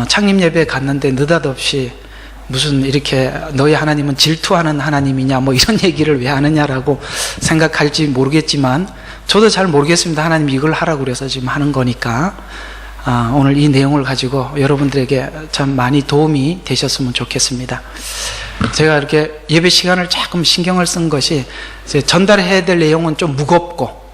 창립 예배에 갔는데 느닷없이 무슨 이렇게 너희 하나님은 질투하는 하나님이냐 뭐 이런 얘기를 왜 하느냐라고 생각할지 모르겠지만 저도 잘 모르겠습니다. 하나님이 이걸 하라고 그래서 지금 하는 거니까 오늘 이 내용을 가지고 여러분들에게 참 많이 도움이 되셨으면 좋겠습니다. 제가 이렇게 예배 시간을 조금 신경을 쓴 것이 전달해야 될 내용은 좀 무겁고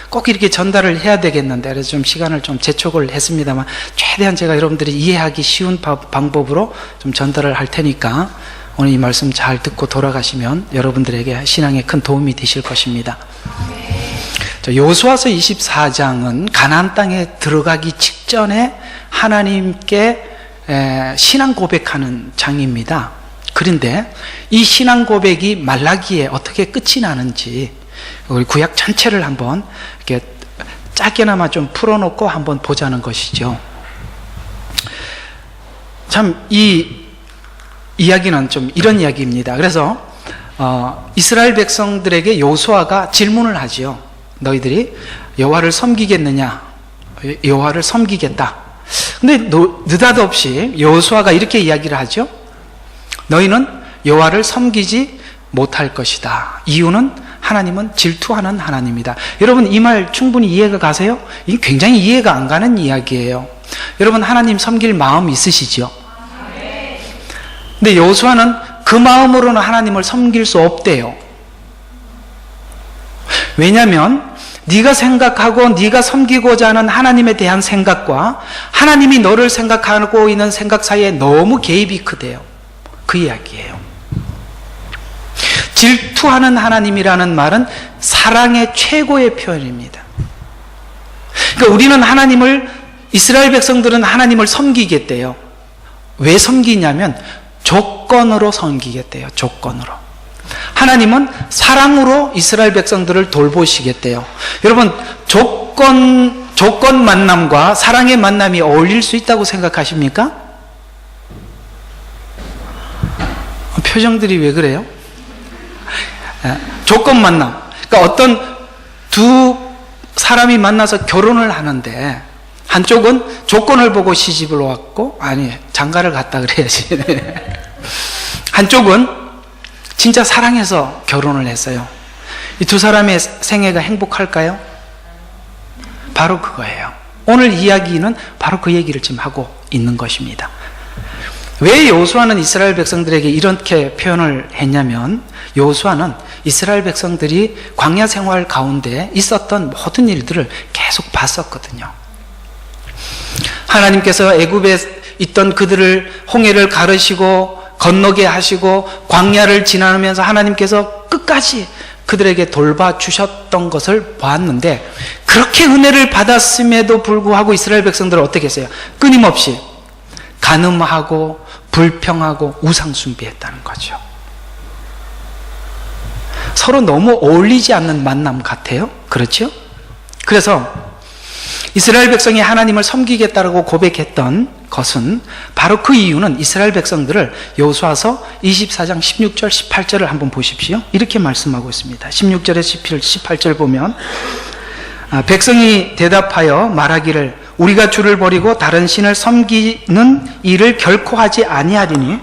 꼭 이렇게 전달을 해야 되겠는데 그래서 좀 시간을 좀 재촉을 했습니다만 최대한 제가 여러분들이 이해하기 쉬운 방법으로 좀 전달을 할 테니까 오늘 이 말씀 잘 듣고 돌아가시면 여러분들에게 신앙에 큰 도움이 되실 것입니다. 여호수아서 24장은 가나안 땅에 들어가기 직전에 하나님께 신앙 고백하는 장입니다. 그런데 이 신앙 고백이 말라기에 어떻게 끝이 나는지 우리 구약 전체를 한번 이렇게 짧게나마 좀 풀어놓고 한번 보자는 것이죠. 참 이 이야기는 좀 이런 이야기입니다. 그래서 이스라엘 백성들에게 여호수아가 질문을 하지요. 너희들이 여호와를 섬기겠느냐? 여호와를 섬기겠다. 근데 느닷없이 여호수아가 이렇게 이야기를 하죠. 너희는 여호와를 섬기지 못할 것이다. 이유는 하나님은 질투하는 하나님이다. 여러분 이 말 충분히 이해가 가세요? 이게 굉장히 이해가 안 가는 이야기예요. 여러분 하나님 섬길 마음 있으시죠? 근데 여호수아는 그 마음으로는 하나님을 섬길 수 없대요. 왜냐하면 네가 생각하고 네가 섬기고자 하는 하나님에 대한 생각과 하나님이 너를 생각하고 있는 생각 사이에 너무 개입이 크대요. 그 이야기예요. 질투하는 하나님이라는 말은 사랑의 최고의 표현입니다. 그러니까 우리는 이스라엘 백성들은 하나님을 섬기겠대요. 왜 섬기냐면 조건으로 섬기겠대요. 조건으로. 하나님은 사랑으로 이스라엘 백성들을 돌보시겠대요. 여러분 조건 만남과 사랑의 만남이 어울릴 수 있다고 생각하십니까? 표정들이 왜 그래요? 조건 만남. 그러니까 어떤 두 사람이 만나서 결혼을 하는데 한쪽은 조건을 보고 시집을 왔고 장가를 갔다 그래야지. 한쪽은 진짜 사랑해서 결혼을 했어요. 이 두 사람의 생애가 행복할까요? 바로 그거예요. 오늘 이야기는 바로 그 얘기를 지금 하고 있는 것입니다. 왜 여호수아는 이스라엘 백성들에게 이렇게 표현을 했냐면 여호수아는 이스라엘 백성들이 광야 생활 가운데 있었던 모든 일들을 계속 봤었거든요. 하나님께서 애굽에 있던 그들을 홍해를 가르시고 건너게 하시고 광야를 지나면서 하나님께서 끝까지 그들에게 돌봐주셨던 것을 보았는데 그렇게 은혜를 받았음에도 불구하고 이스라엘 백성들은 어떻게 했어요? 끊임없이 간음하고 불평하고 우상 숭배했다는 거죠. 서로 너무 어울리지 않는 만남 같아요. 그렇죠? 그래서 이스라엘 백성이 하나님을 섬기겠다고 고백했던 것은 바로 그 이유는 이스라엘 백성들을 여호수아서 24장 16절 18절을 한번 보십시오. 이렇게 말씀하고 있습니다. 16절에서 18절 보면 백성이 대답하여 말하기를 우리가 주를 버리고 다른 신을 섬기는 일을 결코 하지 아니하리니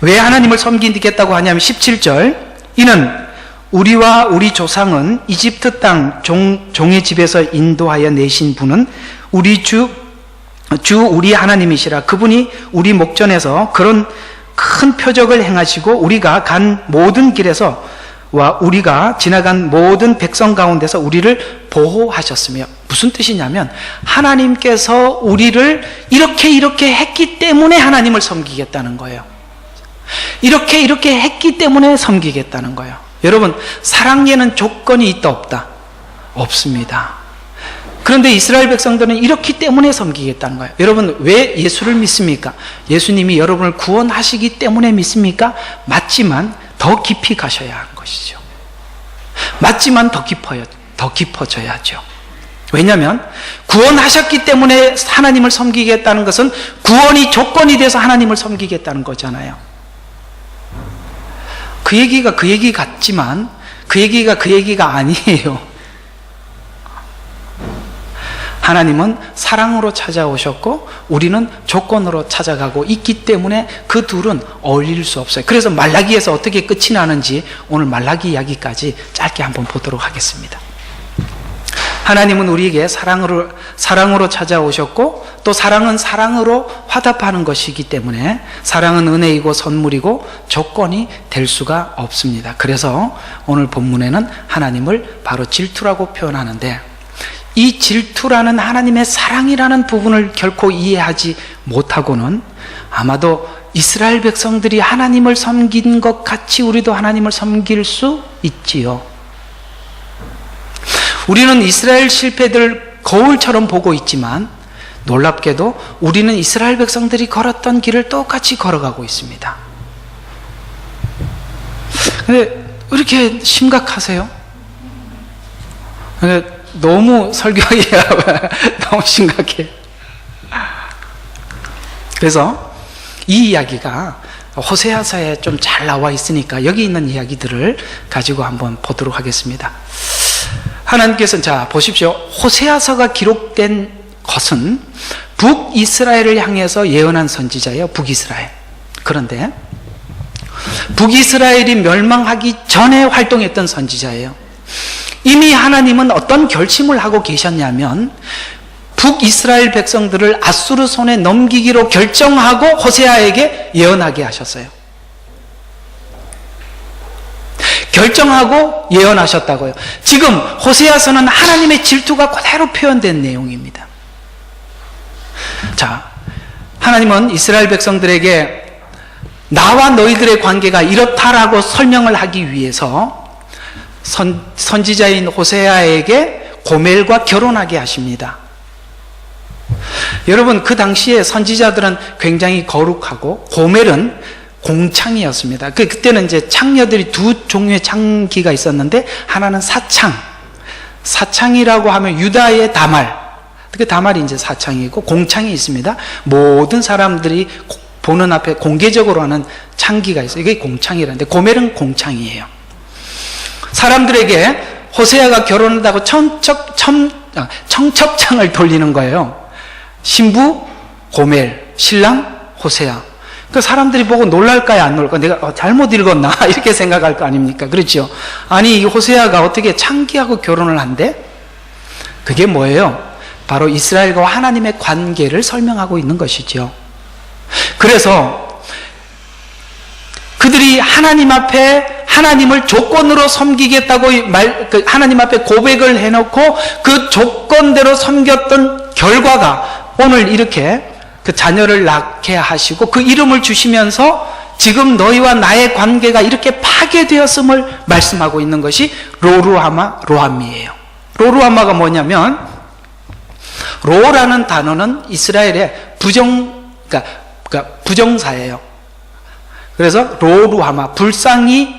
왜 하나님을 섬기겠다고 하냐면 17절 이는 우리와 우리 조상은 이집트 땅 종의 집에서 인도하여 내신 분은 우리 주 우리 하나님이시라. 그분이 우리 목전에서 그런 큰 표적을 행하시고 우리가 간 모든 길에서 우리가 지나간 모든 백성 가운데서 우리를 보호하셨으며 무슨 뜻이냐면 하나님께서 우리를 이렇게 했기 때문에 하나님을 섬기겠다는 거예요. 이렇게 했기 때문에 섬기겠다는 거예요. 여러분 사랑에는 조건이 있다 없다? 없습니다. 그런데 이스라엘 백성들은 이렇기 때문에 섬기겠다는 거예요. 여러분 왜 예수를 믿습니까? 예수님이 여러분을 구원하시기 때문에 믿습니까? 맞지만 더 깊이 가셔야 하는 것이죠. 맞지만 더 깊어져야죠. 왜냐하면 구원하셨기 때문에 하나님을 섬기겠다는 것은 구원이 조건이 돼서 하나님을 섬기겠다는 거잖아요. 그 얘기가 그 얘기 같지만 그 얘기가 그 얘기가 아니에요. 하나님은 사랑으로 찾아오셨고 우리는 조건으로 찾아가고 있기 때문에 그 둘은 어울릴 수 없어요. 그래서 말라기에서 어떻게 끝이 나는지 오늘 말라기 이야기까지 짧게 한번 보도록 하겠습니다. 하나님은 우리에게 사랑으로 찾아오셨고 또 사랑은 사랑으로 화답하는 것이기 때문에 사랑은 은혜이고 선물이고 조건이 될 수가 없습니다. 그래서 오늘 본문에는 하나님을 바로 질투라고 표현하는데 이 질투라는 하나님의 사랑이라는 부분을 결코 이해하지 못하고는 아마도 이스라엘 백성들이 하나님을 섬긴 것 같이 우리도 하나님을 섬길 수 있지요. 우리는 이스라엘 실패들 거울처럼 보고 있지만 놀랍게도 우리는 이스라엘 백성들이 걸었던 길을 똑같이 걸어가고 있습니다. 근데 왜 이렇게 심각하세요? 너무 설교가 너무 심각해. 그래서 이 이야기가 호세아서에 좀 잘 나와 있으니까 여기 있는 이야기들을 가지고 한번 보도록 하겠습니다. 하나님께서는 자 보십시오. 호세아서가 기록된 것은 북이스라엘을 향해서 예언한 선지자예요. 북이스라엘. 그런데 북이스라엘이 멸망하기 전에 활동했던 선지자예요. 이미 하나님은 어떤 결심을 하고 계셨냐면 북이스라엘 백성들을 아수르 손에 넘기기로 결정하고 호세아에게 예언하게 하셨어요. 결정하고 예언하셨다고요. 지금 호세아서는 하나님의 질투가 그대로 표현된 내용입니다. 자, 하나님은 이스라엘 백성들에게 나와 너희들의 관계가 이렇다라고 설명을 하기 위해서 선지자인 호세아에게 고멜과 결혼하게 하십니다. 여러분, 그 당시에 선지자들은 굉장히 거룩하고 고멜은 공창이었습니다. 그때는 이제 창녀들이 두 종류의 창기가 있었는데 하나는 사창이라고 하면 유다의 다말, 그 다말이 이제 사창이고 공창이 있습니다. 모든 사람들이 보는 앞에 공개적으로 하는 창기가 있어요. 이게 공창이라는데 고멜은 공창이에요. 사람들에게 호세아가 결혼한다고 청첩장을 돌리는 거예요. 신부 고멜, 신랑 호세아. 그 사람들이 보고 놀랄까요, 안 놀랄까요? 내가 잘못 읽었나? 이렇게 생각할 거 아닙니까? 그렇죠? 아니, 이 호세아가 어떻게 창기하고 결혼을 한대? 그게 뭐예요? 바로 이스라엘과 하나님의 관계를 설명하고 있는 것이죠. 그래서 그들이 하나님 앞에 하나님을 조건으로 섬기겠다고 하나님 앞에 고백을 해놓고 그 조건대로 섬겼던 결과가 오늘 이렇게 그 자녀를 낳게 하시고 그 이름을 주시면서 지금 너희와 나의 관계가 이렇게 파괴되었음을 말씀하고 있는 것이 로루하마 로함이에요. 로루하마가 뭐냐면 로라는 단어는 이스라엘의 부정사예요. 그래서 로루하마, 불쌍히,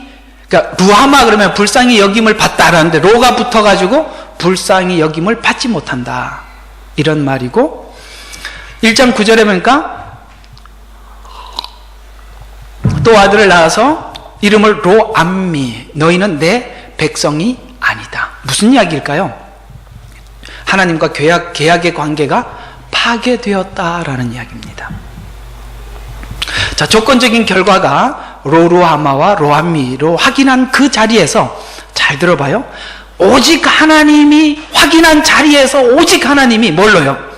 그러니까 루하마 그러면 불쌍히 여김을 받다라는데 로가 붙어가지고 불쌍히 여김을 받지 못한다, 이런 말이고, 1장 9절에 보니까 또 아들을 낳아서 이름을 로암미, 너희는 내 백성이 아니다. 무슨 이야기일까요? 하나님과 계약의 관계가 파괴되었다라는 이야기입니다. 자, 조건적인 결과가 로루하마와 로암미로 확인한 그 자리에서, 잘 들어봐요, 오직 하나님이 확인한 자리에서 오직 하나님이 뭘로요?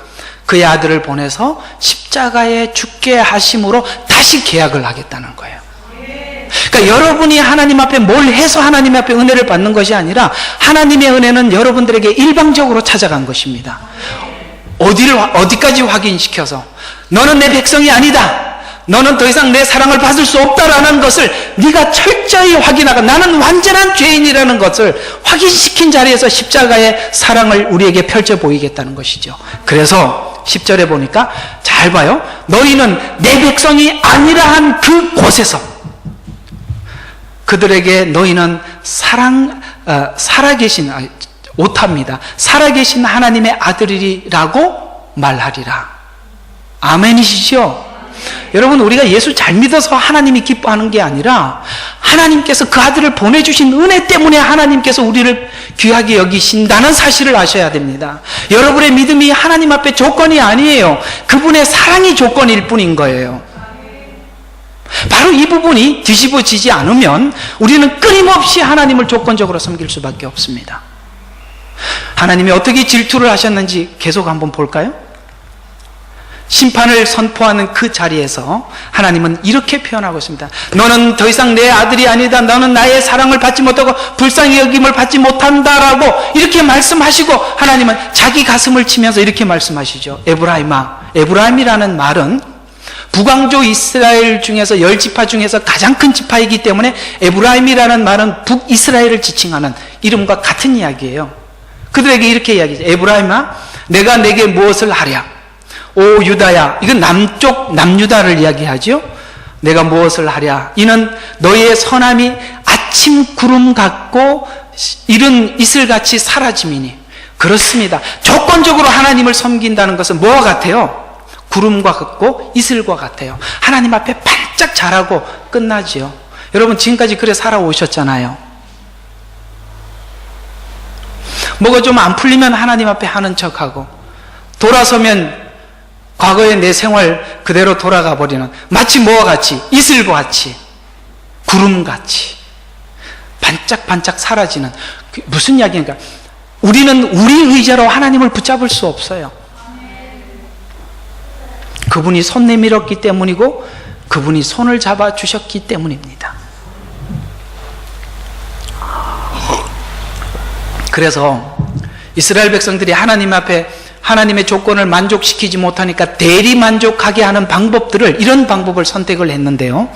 그의 아들을 보내서 십자가에 죽게 하심으로 다시 계약을 하겠다는 거예요. 그러니까 여러분이 하나님 앞에 뭘 해서 하나님 앞에 은혜를 받는 것이 아니라 하나님의 은혜는 여러분들에게 일방적으로 찾아간 것입니다. 어디까지 확인시켜서 너는 내 백성이 아니다, 너는 더 이상 내 사랑을 받을 수 없다라는 것을 네가 철저히 확인하고 나는 완전한 죄인이라는 것을 확인시킨 자리에서 십자가의 사랑을 우리에게 펼쳐 보이겠다는 것이죠. 그래서 10절에 보니까 잘 봐요. 너희는 내 백성이 아니라 한 그곳에서 그들에게 너희는 살아계신 오타입니다. 살아계신 하나님의 아들이라고 말하리라. 아멘이시죠? 여러분, 우리가 예수 잘 믿어서 하나님이 기뻐하는 게 아니라 하나님께서 그 아들을 보내주신 은혜 때문에 하나님께서 우리를 귀하게 여기신다는 사실을 아셔야 됩니다. 여러분의 믿음이 하나님 앞에 조건이 아니에요. 그분의 사랑이 조건일 뿐인 거예요. 바로 이 부분이 뒤집어지지 않으면 우리는 끊임없이 하나님을 조건적으로 섬길 수밖에 없습니다. 하나님이 어떻게 질투를 하셨는지 계속 한번 볼까요? 심판을 선포하는 그 자리에서 하나님은 이렇게 표현하고 있습니다. 너는 더 이상 내 아들이 아니다. 너는 나의 사랑을 받지 못하고 불쌍히 여김을 받지 못한다라고 이렇게 말씀하시고 하나님은 자기 가슴을 치면서 이렇게 말씀하시죠. 에브라임아. 에브라임이라는 말은 북왕조 이스라엘 중에서 10지파 중에서 가장 큰 지파이기 때문에 에브라임이라는 말은 북이스라엘을 지칭하는 이름과 같은 이야기예요. 그들에게 이렇게 이야기죠. 에브라임아, 내가 내게 무엇을 하랴? 오 유다야, 이건 남유다를 이야기하죠. 내가 무엇을 하랴? 이는 너희의 선함이 아침 구름 같고 이른 이슬같이 사라짐이니. 그렇습니다. 조건적으로 하나님을 섬긴다는 것은 뭐와 같아요? 구름과 같고 이슬과 같아요. 하나님 앞에 반짝 잘하고 끝나지요. 여러분, 지금까지 그래 살아오셨잖아요. 뭐가 좀 안 풀리면 하나님 앞에 하는 척하고, 돌아서면 과거의 내 생활 그대로 돌아가 버리는, 마치 뭐와 같이? 이슬과 같이, 구름같이 반짝반짝 사라지는. 무슨 이야기인가? 우리는 우리 의지로 하나님을 붙잡을 수 없어요. 그분이 손 내밀었기 때문이고 그분이 손을 잡아주셨기 때문입니다. 그래서 이스라엘 백성들이 하나님 앞에 하나님의 조건을 만족시키지 못하니까 대리 만족하게 하는 방법들을, 이런 방법을 선택을 했는데요.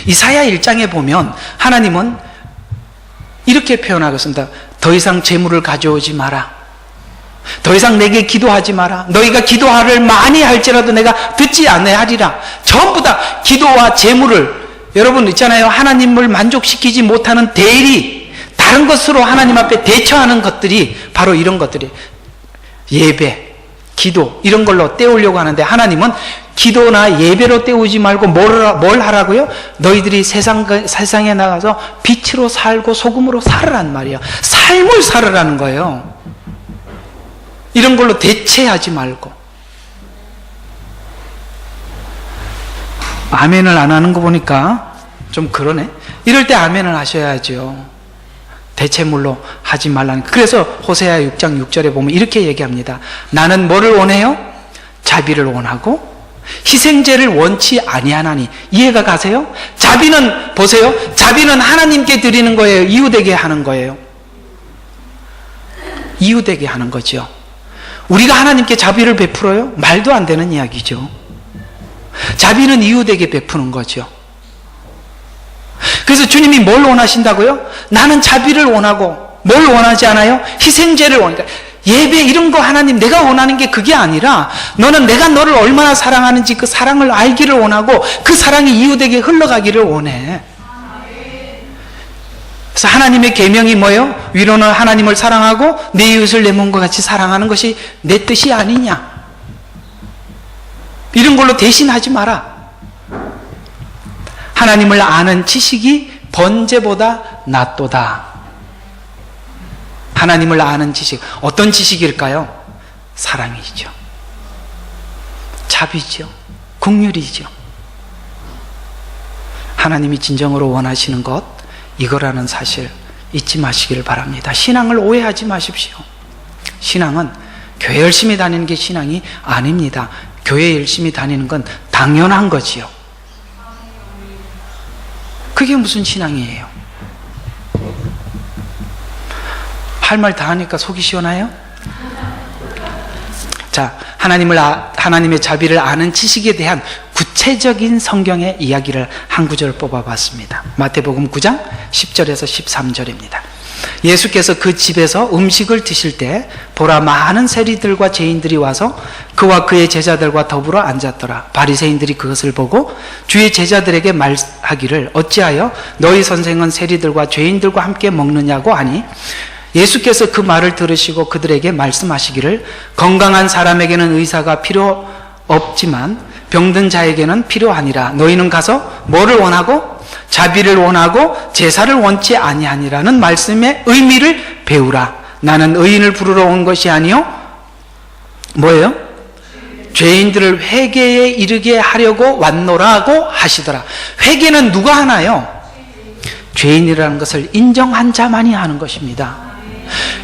이사야 1장에 보면 하나님은 이렇게 표현하고 있습니다. 더 이상 재물을 가져오지 마라. 더 이상 내게 기도하지 마라. 너희가 기도를 많이 할지라도 내가 듣지 아니하리라. 전부 다 기도와 재물을, 여러분 있잖아요. 하나님을 만족시키지 못하는 대리, 다른 것으로 하나님 앞에 대처하는 것들이 바로 이런 것들이 예배, 기도, 이런 걸로 때우려고 하는데 하나님은 기도나 예배로 때우지 말고 뭘 하라고요? 너희들이 세상에 나가서 빛으로 살고 소금으로 살으란 말이에요. 삶을 살으라는 거예요. 이런 걸로 대체하지 말고. 아멘을 안 하는 거 보니까 좀 그러네. 이럴 때 아멘을 하셔야죠. 대체물로 하지 말라는. 그래서 호세아 6장 6절에 보면 이렇게 얘기합니다. 나는 뭐를 원해요? 자비를 원하고 희생제를 원치 아니하나니. 이해가 가세요? 자비는, 보세요, 자비는 하나님께 드리는 거예요? 이웃에게 하는 거예요? 이웃에게 하는 거죠. 우리가 하나님께 자비를 베풀어요? 말도 안 되는 이야기죠. 자비는 이웃에게 베푸는 거죠. 그래서 주님이 뭘 원하신다고요? 나는 자비를 원하고, 뭘 원하지 않아요? 희생제를 원하니까. 예배 이런 거 하나님 내가 원하는 게 그게 아니라, 너는 내가 너를 얼마나 사랑하는지 그 사랑을 알기를 원하고 그 사랑이 이웃에게 흘러가기를 원해. 그래서 하나님의 계명이 뭐예요? 위로는 하나님을 사랑하고 내 이웃을 내 몸과 같이 사랑하는 것이 내 뜻이 아니냐. 이런 걸로 대신하지 마라. 하나님을 아는 지식이 번제보다 낫도다. 하나님을 아는 지식, 어떤 지식일까요? 사랑이죠. 자비죠. 긍휼이죠. 하나님이 진정으로 원하시는 것, 이거라는 사실 잊지 마시기를 바랍니다. 신앙을 오해하지 마십시오. 신앙은 교회 열심히 다니는 게 신앙이 아닙니다. 교회 열심히 다니는 건 당연한 거지요. 그게 무슨 신앙이에요? 할 말 다 하니까 속이 시원해요? 자, 하나님의 자비를 아는 지식에 대한 구체적인 성경의 이야기를 한 구절 뽑아봤습니다. 마태복음 9장 10절에서 13절입니다. 예수께서 그 집에서 음식을 드실 때 보라, 많은 세리들과 죄인들이 와서 그와 그의 제자들과 더불어 앉았더라. 바리새인들이 그것을 보고 주의 제자들에게 말하기를, 어찌하여 너희 선생은 세리들과 죄인들과 함께 먹느냐고 하니, 예수께서 그 말을 들으시고 그들에게 말씀하시기를, 건강한 사람에게는 의사가 필요 없지만 병든 자에게는 필요하니라. 너희는 가서 뭐를 원하고? 자비를 원하고 제사를 원치 아니하니라는 말씀의 의미를 배우라. 나는 의인을 부르러 온 것이 아니요 뭐예요? 죄인들을 회개에 이르게 하려고 왔노라고 하시더라. 회개는 누가 하나요? 죄인이라는 것을 인정한 자만이 하는 것입니다.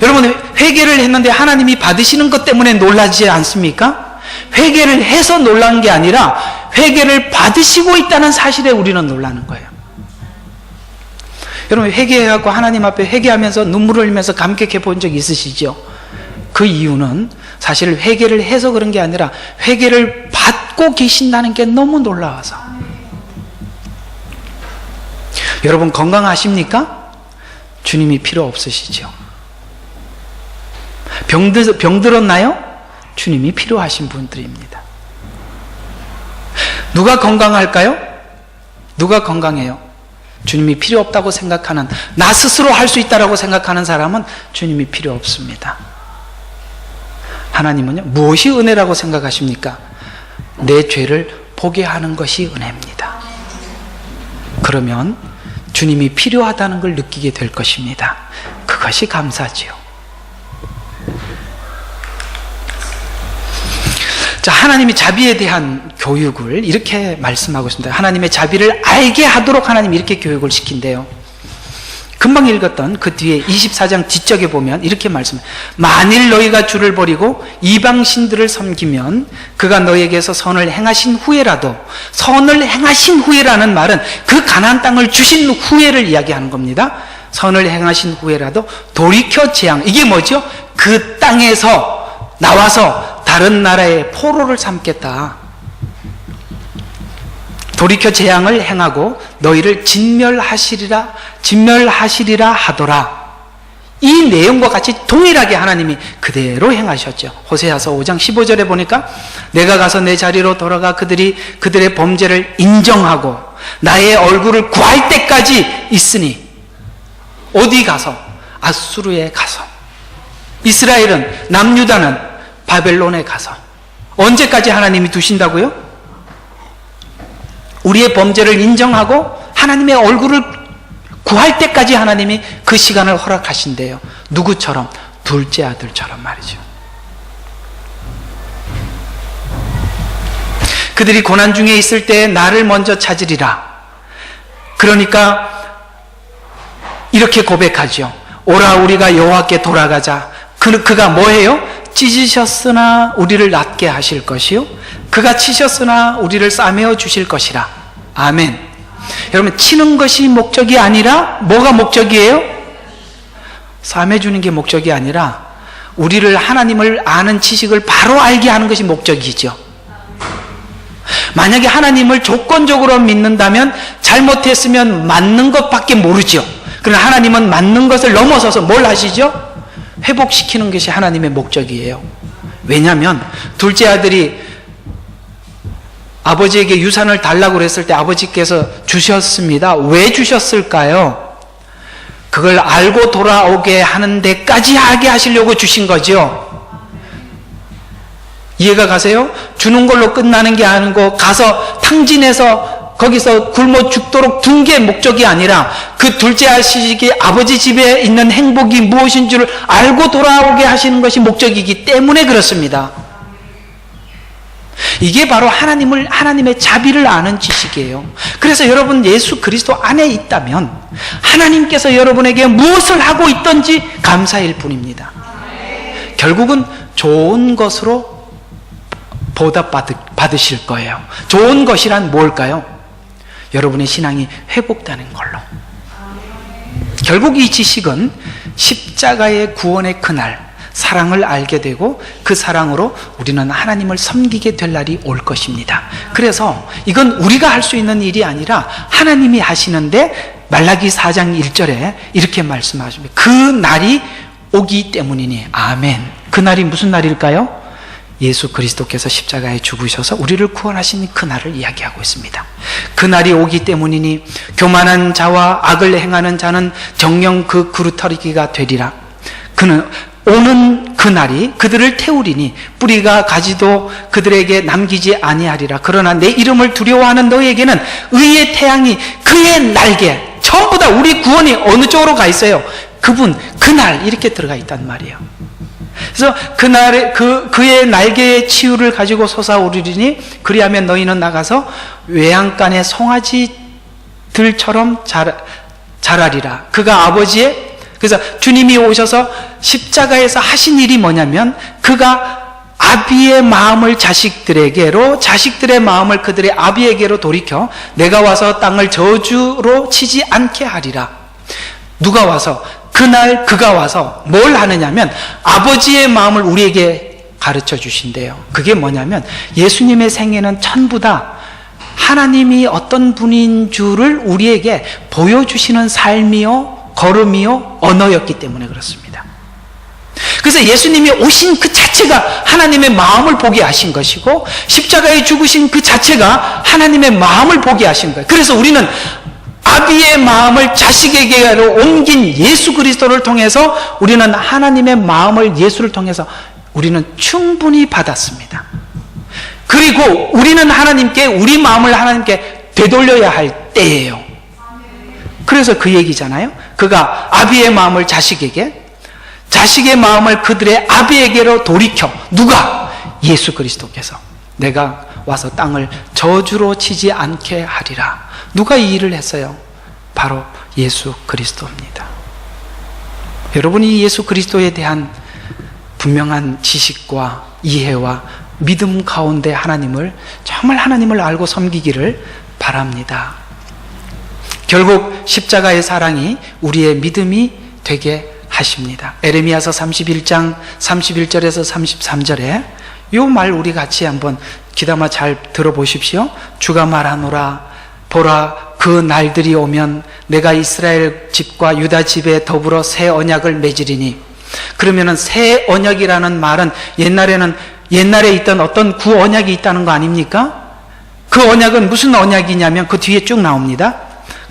여러분, 회개를 했는데 하나님이 받으시는 것 때문에 놀라지 않습니까? 회개를 해서 놀란 게 아니라 회개를 받으시고 있다는 사실에 우리는 놀라는 거예요. 여러분, 회개하고 하나님 앞에 회개하면서 눈물을 흘리면서 감격해 본 적 있으시죠? 그 이유는 사실 회개를 해서 그런 게 아니라 회개를 받고 계신다는 게 너무 놀라워서. 여러분, 건강하십니까? 주님이 필요 없으시죠? 병들었나요? 주님이 필요하신 분들입니다. 누가 건강할까요? 누가 건강해요? 주님이 필요 없다고 생각하는, 나 스스로 할 수 있다고 생각하는 사람은 주님이 필요 없습니다. 하나님은요, 무엇이 은혜라고 생각하십니까? 내 죄를 보게 하는 것이 은혜입니다. 그러면 주님이 필요하다는 걸 느끼게 될 것입니다. 그것이 감사지요. 자, 하나님이 자비에 대한 교육을 이렇게 말씀하고 있습니다. 하나님의 자비를 알게 하도록 하나님이 이렇게 교육을 시킨대요. 금방 읽었던 그 뒤에 24장 뒤쪽에 보면 이렇게 말씀해요. 만일 너희가 주를 버리고 이방신들을 섬기면 그가 너희에게서 선을 행하신 후에라도, 선을 행하신 후에라는 말은 그 가나안 땅을 주신 후에를 이야기하는 겁니다. 선을 행하신 후에라도 돌이켜 재앙, 이게 뭐죠? 그 땅에서 나와서 다른 나라의 포로를 삼겠다. 돌이켜 재앙을 행하고 너희를 진멸하시리라 하더라. 이 내용과 같이 동일하게 하나님이 그대로 행하셨죠. 호세아서 5장 15절에 보니까 내가 가서 내 자리로 돌아가 그들의 범죄를 인정하고 나의 얼굴을 구할 때까지 있으니, 어디 가서? 아수르에 가서. 이스라엘은, 남유다는 바벨론에 가서. 언제까지 하나님이 두신다고요? 우리의 범죄를 인정하고 하나님의 얼굴을 구할 때까지 하나님이 그 시간을 허락하신대요. 누구처럼? 둘째 아들처럼 말이죠. 그들이 고난 중에 있을 때 나를 먼저 찾으리라. 그러니까 이렇게 고백하죠. 오라, 우리가 여호와께 돌아가자. 그가 뭐예요? 찢으셨으나 우리를 낫게 하실 것이요, 그가 치셨으나 우리를 싸매어 주실 것이라. 아멘. 여러분, 치는 것이 목적이 아니라 뭐가 목적이에요? 싸매주는 게 목적이 아니라 우리를, 하나님을 아는 지식을 바로 알게 하는 것이 목적이죠. 만약에 하나님을 조건적으로 믿는다면 잘못했으면 맞는 것밖에 모르죠. 그러나 하나님은 맞는 것을 넘어서서 뭘 하시죠? 회복시키는 것이 하나님의 목적이에요. 왜냐하면 둘째 아들이 아버지에게 유산을 달라고 그랬을 때 아버지께서 주셨습니다. 왜 주셨을까요? 그걸 알고 돌아오게 하는 데까지 하게 하시려고 주신 거죠. 이해가 가세요? 주는 걸로 끝나는 게 아니고 가서 탕진해서 거기서 굶어 죽도록 둔 게 목적이 아니라 그 둘째 아들이 아버지 집에 있는 행복이 무엇인 줄을 알고 돌아오게 하시는 것이 목적이기 때문에 그렇습니다. 이게 바로 하나님의 자비를 아는 지식이에요. 그래서 여러분, 예수 그리스도 안에 있다면 하나님께서 여러분에게 무엇을 하고 있든지 감사일 뿐입니다. 결국은 좋은 것으로 보답받으실 거예요. 좋은 것이란 뭘까요? 여러분의 신앙이 회복되는 걸로. 결국 이 지식은 십자가의 구원의 그날 사랑을 알게 되고 그 사랑으로 우리는 하나님을 섬기게 될 날이 올 것입니다. 그래서 이건 우리가 할 수 있는 일이 아니라 하나님이 하시는데, 말라기 4장 1절에 이렇게 말씀하십니다. 그 날이 오기 때문이니. 아멘. 그 날이 무슨 날일까요? 예수 그리스도께서 십자가에 죽으셔서 우리를 구원하신 그 날을 이야기하고 있습니다. 그 날이 오기 때문이니 교만한 자와 악을 행하는 자는 정녕 그 그루터기가 되리라. 오는 그날이 그들을 태우리니 뿌리가 가지도 그들에게 남기지 아니하리라. 그러나 내 이름을 두려워하는 너에게는 의의 태양이 그의 날개, 전부 다 우리 구원이 어느 쪽으로 가 있어요? 그분, 그날 이렇게 들어가 있단 말이에요. 그래서 그날에 그의 날개의 치유를 가지고 솟아오르리니 그리하면 너희는 나가서 외양간의 송아지들처럼 자라리라. 그가 아버지의, 그래서 주님이 오셔서 십자가에서 하신 일이 뭐냐면 그가 아비의 마음을 자식들에게로, 자식들의 마음을 그들의 아비에게로 돌이켜 내가 와서 땅을 저주로 치지 않게 하리라. 누가 와서? 그날 그가 와서 뭘 하느냐면 아버지의 마음을 우리에게 가르쳐 주신대요. 그게 뭐냐면 예수님의 생애는 전부 다 하나님이 어떤 분인 줄을 우리에게 보여주시는 삶이요, 걸음이요, 언어였기 때문에 그렇습니다. 그래서 예수님이 오신 그 자체가 하나님의 마음을 보게 하신 것이고 십자가에 죽으신 그 자체가 하나님의 마음을 보게 하신 거예요. 그래서 우리는 아비의 마음을 자식에게로 옮긴 예수 그리스도를 통해서 우리는 하나님의 마음을 예수를 통해서 우리는 충분히 받았습니다. 그리고 우리는 하나님께, 우리 마음을 하나님께 되돌려야 할 때예요. 그래서 그 얘기잖아요. 그가 아비의 마음을 자식에게, 자식의 마음을 그들의 아비에게로 돌이켜. 누가? 예수 그리스도께서 내가 와서 땅을 저주로 치지 않게 하리라. 누가 이 일을 했어요? 바로 예수 그리스도입니다. 여러분이 예수 그리스도에 대한 분명한 지식과 이해와 믿음 가운데 정말 하나님을 알고 섬기기를 바랍니다. 결국 십자가의 사랑이 우리의 믿음이 되게 하십니다. 에레미야서 31장 31절에서 33절에 이 말 우리 같이 한번 귀담아 잘 들어보십시오. 주가 말하노라, 보라, 그 날들이 오면 내가 이스라엘 집과 유다 집에 더불어 새 언약을 맺으리니. 그러면은 새 언약이라는 말은 옛날에 있던 어떤 구 언약이 있다는 거 아닙니까? 그 언약은 무슨 언약이냐면 그 뒤에 쭉 나옵니다.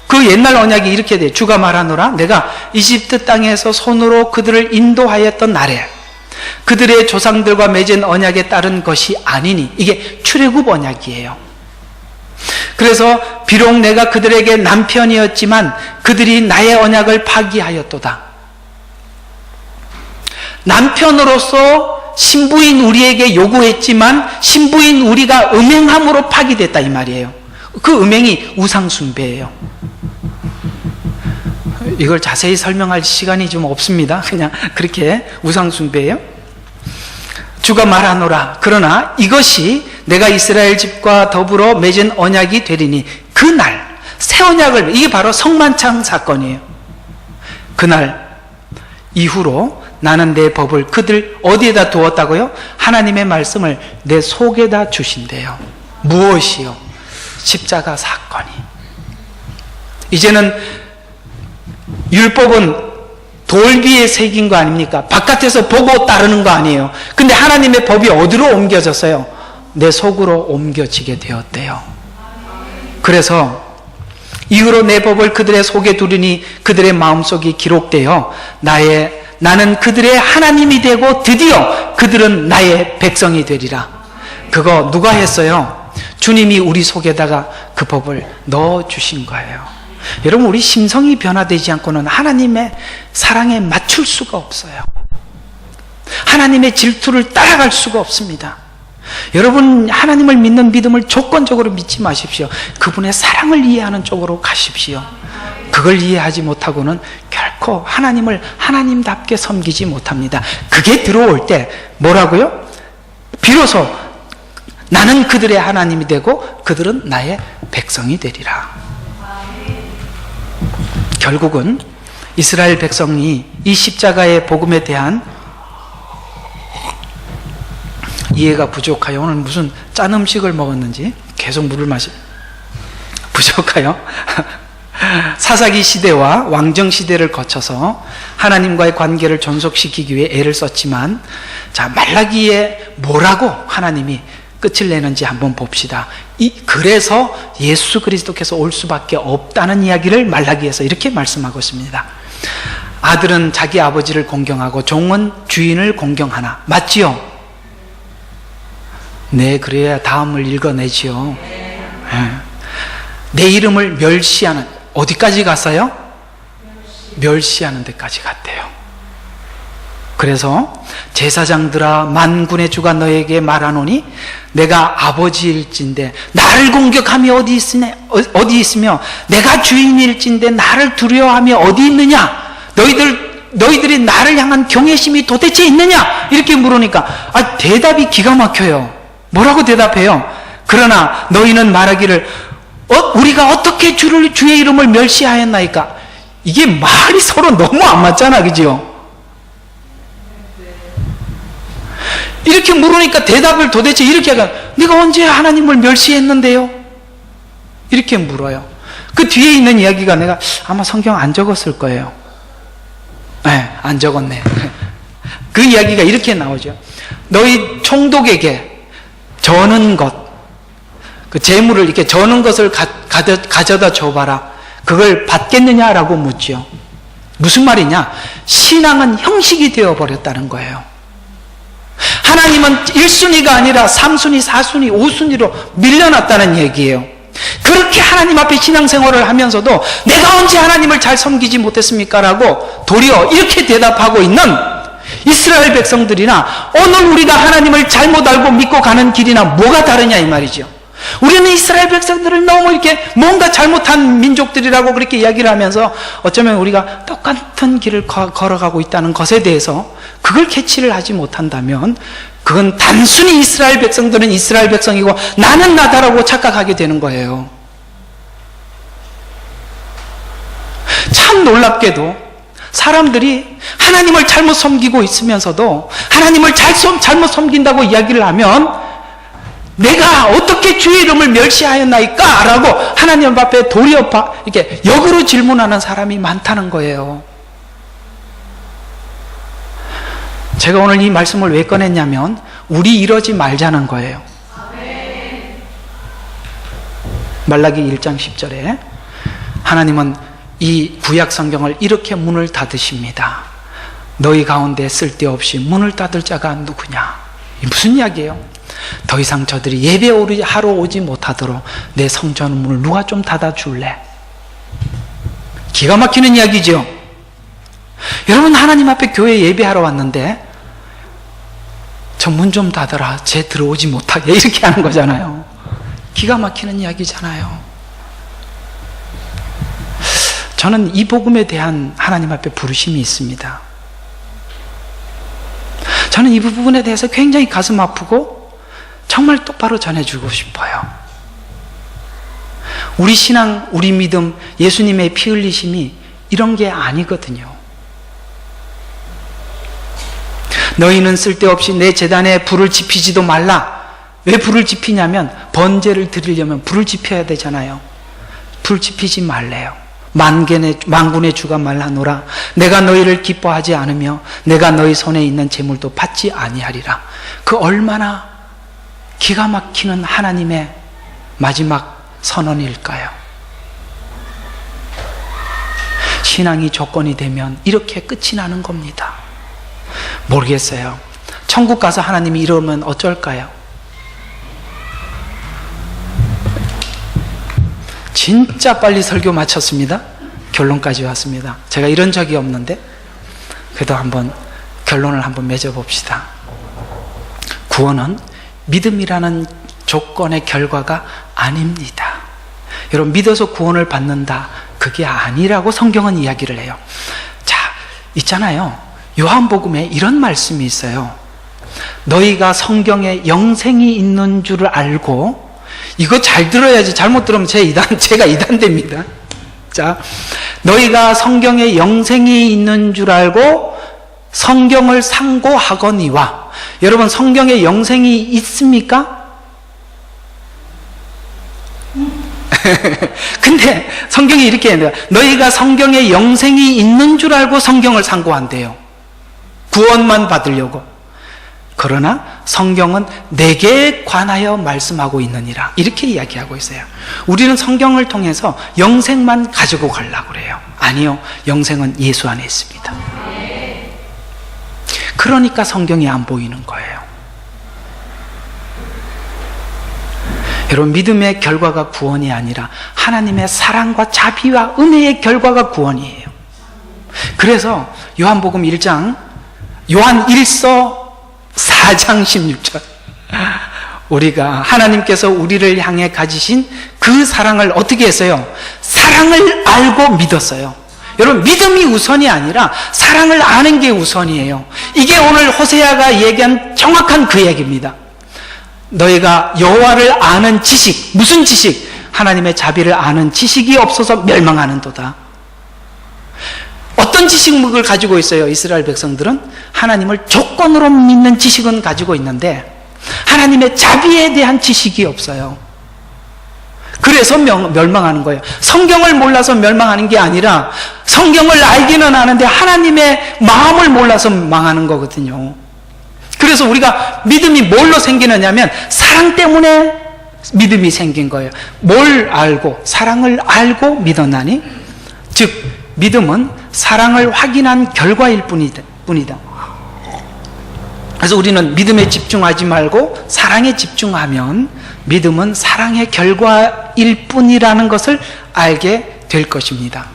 그 옛날 언약이 이렇게 돼요. 주가 말하노라, 내가 이집트 땅에서 손으로 그들을 인도하였던 날에 그들의 조상들과 맺은 언약에 따른 것이 아니니. 이게 출애굽 언약이에요. 그래서 비록 내가 그들에게 남편이었지만 그들이 나의 언약을 파기하였도다. 남편으로서 신부인 우리에게 요구했지만 신부인 우리가 음행함으로 파기됐다 이 말이에요. 그 음행이 우상숭배예요. 이걸 자세히 설명할 시간이 좀 없습니다. 그냥 그렇게 우상숭배예요. 주가 말하노라, 그러나 이것이 내가 이스라엘 집과 더불어 맺은 언약이 되리니. 그날 새 언약을, 이게 바로 성만찬 사건이에요. 그날 이후로 나는 내 법을 그들 어디에다 두었다고요? 하나님의 말씀을 내 속에다 주신대요. 무엇이요? 십자가 사건이. 이제는 율법은 돌비에 새긴 거 아닙니까? 바깥에서 보고 따르는 거 아니에요. 근데 하나님의 법이 어디로 옮겨졌어요? 내 속으로 옮겨지게 되었대요. 그래서 이후로 내 법을 그들의 속에 두리니 그들의 마음속이 기록되어 나는 그들의 하나님이 되고 드디어 그들은 나의 백성이 되리라. 그거 누가 했어요? 주님이 우리 속에다가 그 법을 넣어주신 거예요. 여러분, 우리 심성이 변화되지 않고는 하나님의 사랑에 맞출 수가 없어요. 하나님의 질투를 따라갈 수가 없습니다. 여러분, 하나님을 믿는 믿음을 조건적으로 믿지 마십시오. 그분의 사랑을 이해하는 쪽으로 가십시오. 그걸 이해하지 못하고는 결코 하나님을 하나님답게 섬기지 못합니다. 그게 들어올 때 뭐라고요? 비로소 나는 그들의 하나님이 되고 그들은 나의 백성이 되리라. 결국은 이스라엘 백성이 이 십자가의 복음에 대한 이해가 부족하여 오늘 무슨 짠 음식을 먹었는지 계속 물을 부족하여 사사기 시대와 왕정 시대를 거쳐서 하나님과의 관계를 존속시키기 위해 애를 썼지만, 자, 말라기에 뭐라고 하나님이 끝을 내는지 한번 봅시다. 그래서 예수 그리스도께서 올 수밖에 없다는 이야기를 말라기에서 이렇게 말씀하고 있습니다. 아들은 자기 아버지를 공경하고 종은 주인을 공경하나. 맞지요? 네, 그래야 다음을 읽어내지요. 네. 내 이름을 멸시하는, 어디까지 갔어요? 멸시하는 데까지 갔대요. 그래서 제사장들아, 만군의 주가 너에게 말하노니 내가 아버지일진데 나를 공격함이 어디 있으며 내가 주인일진데 나를 두려워함이 어디 있느냐? 너희들이 나를 향한 경외심이 도대체 있느냐? 이렇게 물으니까 대답이 기가 막혀요. 뭐라고 대답해요? 그러나 너희는 말하기를 우리가 어떻게 주의 이름을 멸시하였나이까? 이게 말이 서로 너무 안 맞잖아, 그죠? 이렇게 물으니까 대답을 도대체 이렇게 하면 네가 언제 하나님을 멸시했는데요? 이렇게 물어요. 그 뒤에 있는 이야기가 내가 아마 성경 안 적었을 거예요. 네, 안 적었네. 그 이야기가 이렇게 나오죠. 너희 총독에게 저는 것, 그 재물을 이렇게 저는 것을 가져다 줘봐라. 그걸 받겠느냐라고 묻죠. 무슨 말이냐? 신앙은 형식이 되어버렸다는 거예요. 하나님은 1순위가 아니라 3순위, 4순위, 5순위로 밀려났다는 얘기예요. 그렇게 하나님 앞에 신앙생활을 하면서도 내가 언제 하나님을 잘 섬기지 못했습니까? 라고 도리어 이렇게 대답하고 있는 이스라엘 백성들이나 오늘 우리가 하나님을 잘못 알고 믿고 가는 길이나 뭐가 다르냐 이 말이죠. 우리는 이스라엘 백성들을 너무 이렇게 뭔가 잘못한 민족들이라고 그렇게 이야기를 하면서 어쩌면 우리가 똑같은 길을 걸어가고 있다는 것에 대해서 그걸 캐치를 하지 못한다면 그건 단순히 이스라엘 백성들은 이스라엘 백성이고 나는 나다라고 착각하게 되는 거예요. 참 놀랍게도 사람들이 하나님을 잘못 섬기고 있으면서도 하나님을 잘못 섬긴다고 이야기를 하면 내가 어떻게 주의 이름을 멸시하였나이까? 라고 하나님 앞에 도리어 이렇게 역으로 질문하는 사람이 많다는 거예요. 제가 오늘 이 말씀을 왜 꺼냈냐면 우리 이러지 말자는 거예요. 말라기 1장 10절에 하나님은 이 구약 성경을 이렇게 문을 닫으십니다. 너희 가운데 쓸데없이 문을 닫을 자가 누구냐? 이게 무슨 이야기예요? 더 이상 저들이 예배하러 오지 못하도록 내 성전 문을 누가 좀 닫아줄래? 기가 막히는 이야기죠. 여러분, 하나님 앞에 교회 예배하러 왔는데 저 문 좀 닫아라, 쟤 들어오지 못하게, 이렇게 하는 거잖아요. 기가 막히는 이야기잖아요. 저는 이 복음에 대한 하나님 앞에 부르심이 있습니다. 저는 이 부분에 대해서 굉장히 가슴 아프고 정말 똑바로 전해주고 싶어요. 우리 신앙, 우리 믿음, 예수님의 피 흘리심이 이런 게 아니거든요. 너희는 쓸데없이 내 제단에 불을 지피지도 말라. 왜 불을 지피냐면 번제를 드리려면 불을 지펴야 되잖아요. 불 지피지 말래요. 만군의 주가 말하노라. 내가 너희를 기뻐하지 않으며 내가 너희 손에 있는 재물도 받지 아니하리라. 그 얼마나 기가 막히는 하나님의 마지막 선언일까요? 신앙이 조건이 되면 이렇게 끝이 나는 겁니다. 모르겠어요. 천국 가서 하나님이 이러면 어쩔까요? 진짜 빨리 설교 마쳤습니다. 결론까지 왔습니다. 제가 이런 적이 없는데 그래도 한번 결론을 한번 맺어봅시다. 구원은 믿음이라는 조건의 결과가 아닙니다. 여러분, 믿어서 구원을 받는다, 그게 아니라고 성경은 이야기를 해요. 자, 있잖아요. 요한복음에 이런 말씀이 있어요. 너희가 성경에 영생이 있는 줄 알고, 이거 잘 들어야지, 잘못 들으면 제가 이단됩니다. 자, 너희가 성경에 영생이 있는 줄 알고 성경을 상고하거니와. 여러분, 성경에 영생이 있습니까? 근데 성경이 이렇게 해요. 너희가 성경에 영생이 있는 줄 알고 성경을 상고한대요. 구원만 받으려고. 그러나 성경은 내게 관하여 말씀하고 있느니라, 이렇게 이야기하고 있어요. 우리는 성경을 통해서 영생만 가지고 가려고 그래요. 아니요, 영생은 예수 안에 있습니다. 그러니까 성경이 안 보이는 거예요. 여러분, 믿음의 결과가 구원이 아니라 하나님의 사랑과 자비와 은혜의 결과가 구원이에요. 그래서 요한복음 1장, 요한 1서 4장 16절, 우리가 하나님께서 우리를 향해 가지신 그 사랑을 어떻게 했어요? 사랑을 알고 믿었어요. 여러분, 믿음이 우선이 아니라 사랑을 아는 게 우선이에요. 이게 오늘 호세아가 얘기한 정확한 그 얘기입니다. 너희가 여호와를 아는 지식, 무슨 지식? 하나님의 자비를 아는 지식이 없어서 멸망하는도다. 어떤 지식을 가지고 있어요? 이스라엘 백성들은 하나님을 조건으로 믿는 지식은 가지고 있는데 하나님의 자비에 대한 지식이 없어요. 그래서 멸망하는 거예요. 성경을 몰라서 멸망하는 게 아니라 성경을 알기는 아는데 하나님의 마음을 몰라서 망하는 거거든요. 그래서 우리가 믿음이 뭘로 생기느냐 하면 사랑 때문에 믿음이 생긴 거예요. 뭘 알고? 사랑을 알고 믿었나니? 즉 믿음은 사랑을 확인한 결과일 뿐이다. 그래서 우리는 믿음에 집중하지 말고 사랑에 집중하면 믿음은 사랑의 결과일 뿐이라는 것을 알게 될 것입니다.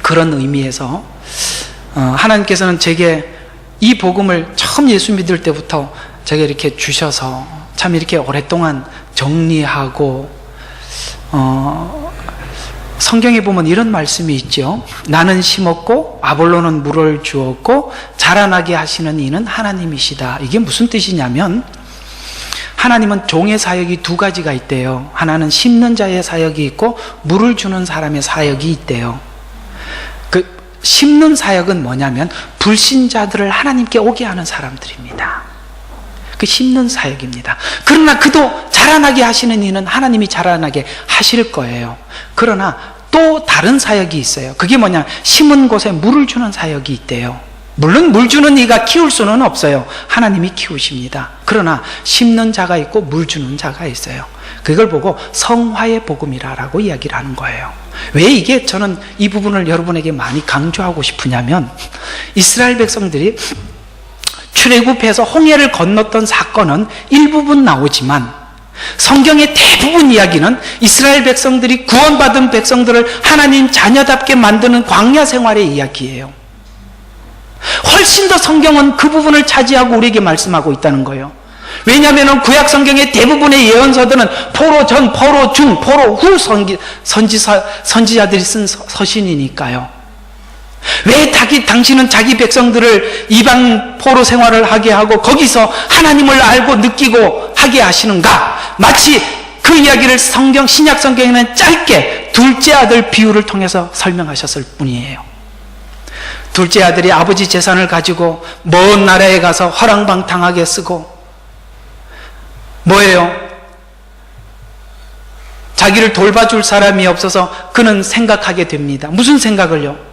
그런 의미에서 하나님께서는 제게 이 복음을 처음 예수 믿을 때부터 제게 이렇게 주셔서 참 이렇게 오랫동안 정리하고 성경에 보면 이런 말씀이 있죠. 나는 심었고 아볼로는 물을 주었고 자라나게 하시는 이는 하나님이시다. 이게 무슨 뜻이냐면 하나님은 종의 사역이 두 가지가 있대요. 하나는 심는 자의 사역이 있고 물을 주는 사람의 사역이 있대요. 그 심는 사역은 뭐냐면 불신자들을 하나님께 오게 하는 사람들입니다. 그 심는 사역입니다. 그러나 그도 자라나게 하시는 이는 하나님이 자라나게 하실 거예요. 그러나 또 다른 사역이 있어요. 그게 뭐냐, 심은 곳에 물을 주는 사역이 있대요. 물론 물 주는 이가 키울 수는 없어요. 하나님이 키우십니다. 그러나 심는 자가 있고 물 주는 자가 있어요. 그걸 보고 성화의 복음이라고 이야기를 하는 거예요. 왜 이게 저는 이 부분을 여러분에게 많이 강조하고 싶으냐면 이스라엘 백성들이 출애굽해서 홍해를 건넜던 사건은 일부분 나오지만 성경의 대부분 이야기는 이스라엘 백성들이 구원받은 백성들을 하나님 자녀답게 만드는 광야 생활의 이야기예요. 훨씬 더 성경은 그 부분을 차지하고 우리에게 말씀하고 있다는 거예요. 왜냐하면 구약 성경의 대부분의 예언서들은 포로 전, 포로 중, 포로 후 선지자들이 쓴 서신이니까요. 왜 당신은 자기 백성들을 이방 포로 생활을 하게 하고 거기서 하나님을 알고 느끼고 하게 하시는가? 마치 그 이야기를 신약 성경에는 짧게 둘째 아들 비유를 통해서 설명하셨을 뿐이에요. 둘째 아들이 아버지 재산을 가지고 먼 나라에 가서 허랑방탕하게 쓰고 뭐예요? 자기를 돌봐줄 사람이 없어서 그는 생각하게 됩니다. 무슨 생각을요?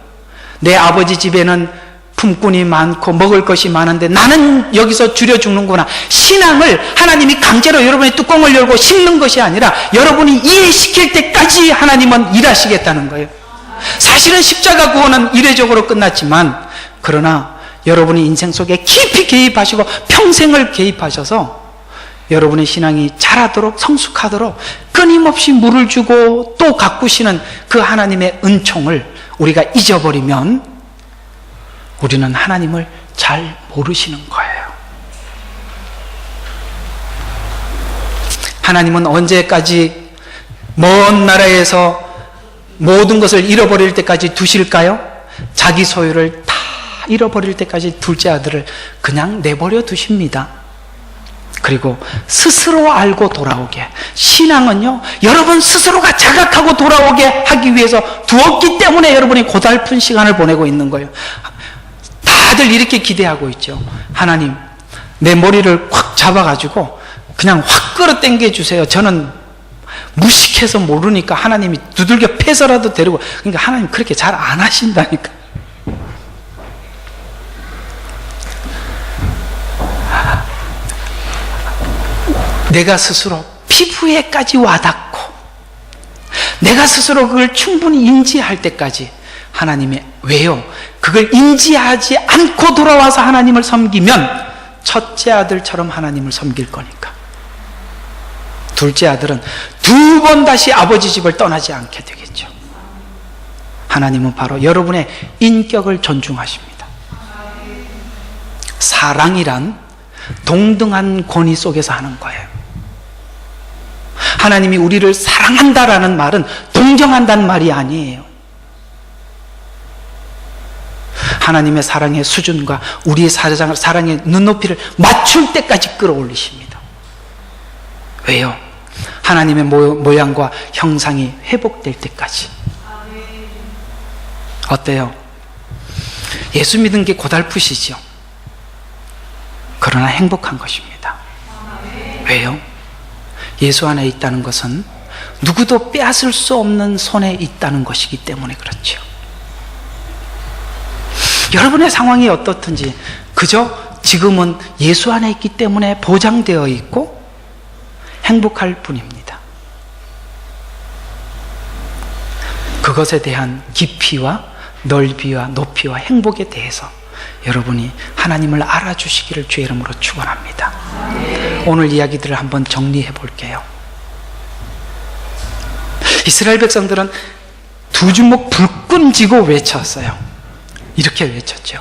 내 아버지 집에는 품꾼이 많고 먹을 것이 많은데 나는 여기서 줄여 죽는구나. 신앙을 하나님이 강제로 여러분의 뚜껑을 열고 심는 것이 아니라 여러분이 이해시킬 때까지 하나님은 일하시겠다는 거예요. 사실은 십자가 구원은 이례적으로 끝났지만 그러나 여러분이 인생 속에 깊이 개입하시고 평생을 개입하셔서 여러분의 신앙이 자라도록 성숙하도록 끊임없이 물을 주고 또 가꾸시는 그 하나님의 은총을 우리가 잊어버리면 우리는 하나님을 잘 모르시는 거예요. 하나님은 언제까지 먼 나라에서 모든 것을 잃어버릴 때까지 두실까요? 자기 소유를 다 잃어버릴 때까지 둘째 아들을 그냥 내버려 두십니다. 그리고 스스로 알고 돌아오게. 신앙은요, 여러분 스스로가 자각하고 돌아오게 하기 위해서 두었기 때문에 여러분이 고달픈 시간을 보내고 있는 거예요. 다들 이렇게 기대하고 있죠. 하나님, 내 머리를 확 잡아가지고 그냥 확 끌어당겨 주세요. 저는 무식해서 모르니까 하나님이 두들겨 패서라도 데리고. 그러니까 하나님 그렇게 잘 안 하신다니까. 내가 스스로 피부에까지 와닿고 내가 스스로 그걸 충분히 인지할 때까지 하나님의, 왜요? 그걸 인지하지 않고 돌아와서 하나님을 섬기면 첫째 아들처럼 하나님을 섬길 거니까. 둘째 아들은 두 번 다시 아버지 집을 떠나지 않게 되겠죠. 하나님은 바로 여러분의 인격을 존중하십니다. 사랑이란 동등한 권위 속에서 하는 거예요. 하나님이 우리를 사랑한다라는 말은 동정한다는 말이 아니에요. 하나님의 사랑의 수준과 우리의 사랑의 눈높이를 맞출 때까지 끌어올리십니다. 왜요? 하나님의 모양과 형상이 회복될 때까지. 어때요? 예수 믿은 게 고달프시죠? 그러나 행복한 것입니다. 왜요? 예수 안에 있다는 것은 누구도 빼앗을 수 없는 손에 있다는 것이기 때문에 그렇죠. 여러분의 상황이 어떻든지 그저 지금은 예수 안에 있기 때문에 보장되어 있고 행복할 뿐입니다. 그것에 대한 깊이와 넓이와 높이와 행복에 대해서 여러분이 하나님을 알아주시기를 주의 이름으로 축원합니다. 오늘 이야기들을 한번 정리해 볼게요. 이스라엘 백성들은 두 주먹 불끈 쥐고 외쳤어요. 이렇게 외쳤죠.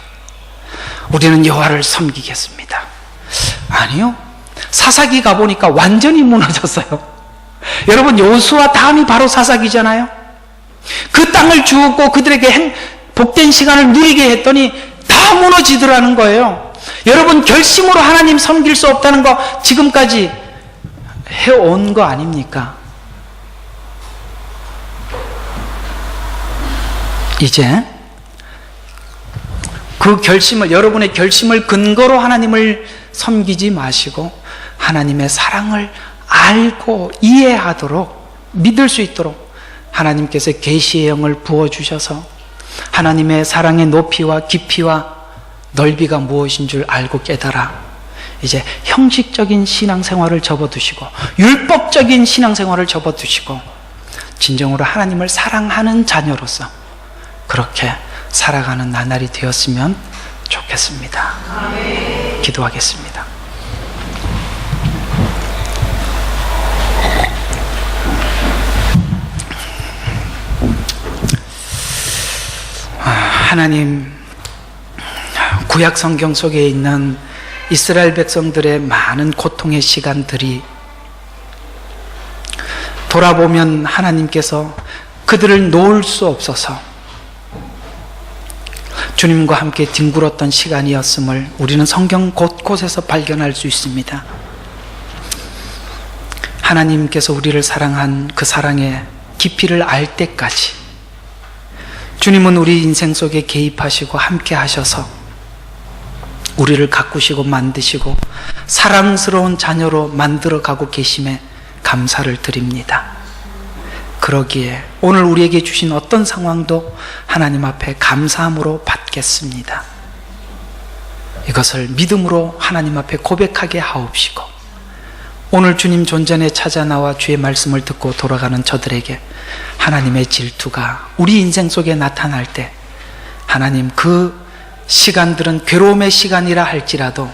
우리는 여호와를 섬기겠습니다. 아니요. 사사기 가보니까 완전히 무너졌어요. 여러분, 여호수아 다음이 바로 사사기잖아요. 그 땅을 주었고 그들에게 복된 시간을 누리게 했더니 다 무너지더라는 거예요. 여러분, 결심으로 하나님 섬길 수 없다는 거 지금까지 해온 거 아닙니까? 이제 그 결심을, 여러분의 결심을 근거로 하나님을 섬기지 마시고 하나님의 사랑을 알고 이해하도록, 믿을 수 있도록 하나님께서 계시의 영을 부어주셔서 하나님의 사랑의 높이와 깊이와 넓이가 무엇인 줄 알고 깨달아 이제 형식적인 신앙생활을 접어두시고 율법적인 신앙생활을 접어두시고 진정으로 하나님을 사랑하는 자녀로서 그렇게 살아가는 나날이 되었으면 좋겠습니다. 기도하겠습니다. 하나님, 구약 성경 속에 있는 이스라엘 백성들의 많은 고통의 시간들이 돌아보면 하나님께서 그들을 놓을 수 없어서 주님과 함께 뒹굴었던 시간이었음을 우리는 성경 곳곳에서 발견할 수 있습니다. 하나님께서 우리를 사랑한 그 사랑의 깊이를 알 때까지 주님은 우리 인생 속에 개입하시고 함께 하셔서 우리를 가꾸시고 만드시고 사랑스러운 자녀로 만들어가고 계심에 감사를 드립니다. 그러기에 오늘 우리에게 주신 어떤 상황도 하나님 앞에 감사함으로 받겠습니다. 이것을 믿음으로 하나님 앞에 고백하게 하옵시고 오늘 주님 존전에 찾아 나와 주의 말씀을 듣고 돌아가는 저들에게 하나님의 질투가 우리 인생 속에 나타날 때 하나님, 그 시간들은 괴로움의 시간이라 할지라도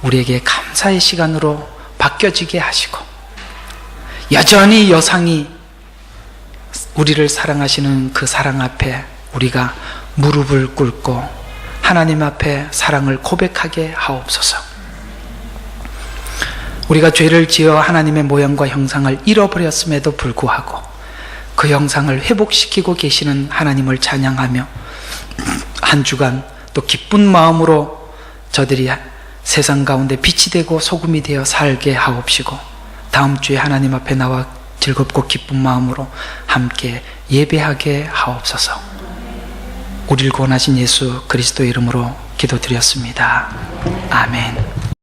우리에게 감사의 시간으로 바뀌어지게 하시고 여전히 여상이 우리를 사랑하시는 그 사랑 앞에 우리가 무릎을 꿇고 하나님 앞에 사랑을 고백하게 하옵소서. 우리가 죄를 지어 하나님의 모양과 형상을 잃어버렸음에도 불구하고 그 형상을 회복시키고 계시는 하나님을 찬양하며 한 주간 또 기쁜 마음으로 저들이 세상 가운데 빛이 되고 소금이 되어 살게 하옵시고 다음 주에 하나님 앞에 나와 즐겁고 기쁜 마음으로 함께 예배하게 하옵소서. 우리를 구원하신 예수 그리스도 이름으로 기도드렸습니다. 아멘.